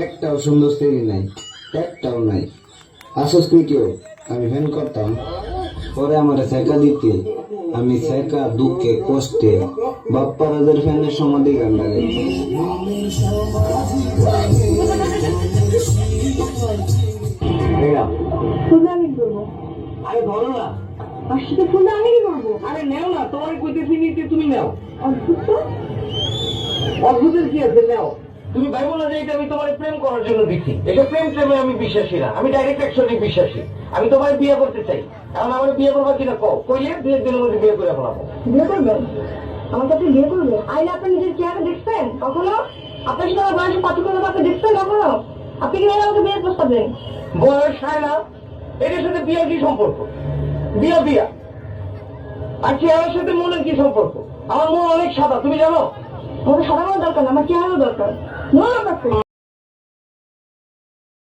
একটাও সুন্দর স্ত্রী নাই, একটাও নাই। আসস নি কেউ, আমি ফ্যান করতাম। পরে আমার সেকা দিতে আমি সেকা দুঃখে কষ্টে বাপ্পারাজের ফ্যানের সমাধি গান লাগাইছি। ফুল আমি কি করবো? আরে ধরো না, আর সেটা ফুল আমি কি করবো? আরে নেও না, তোমার কইতেছি নিতে, তুমি নাও। অদ্ভুত তো। অদ্ভুতের কি আছে, নাও। তুমি ভাইবো না যে এটা আমি তোমার প্রেম করার জন্য দিচ্ছি। এটা প্রেম প্রেমে আমি বিশ্বাসী না, আমি ডাইরেক্ট অ্যাকশনে বিশ্বাসী। আমি তোমার বিয়ে করতে চাই, এখন আমার বিয়ে করবা কিনা কও, কইলে 2 দিনের মধ্যে বিয়ে করে ফেলাবো। বিয়ে করবেন? আমার কাছে বিয়ে করবে? আইলে আপনি নিজের চেহারা দেখছেন কখনো? আপনার সাথে আমার বয়সের পার্থক্য আপনি দেখছেন কখনো? আপনি কি আমাকে বিয়ের প্রস্তাব দেন? বয়স হয় না, এটার সাথে বিয়ের কি সম্পর্ক? বিয়া বিয়া। আর চেহারার সাথে মনের কি সম্পর্ক? আমার মন অনেক সাদা, তুমি জানো। আমাকে সাদা মনের দরকার না, আমার চেহারা দরকার। মন আমার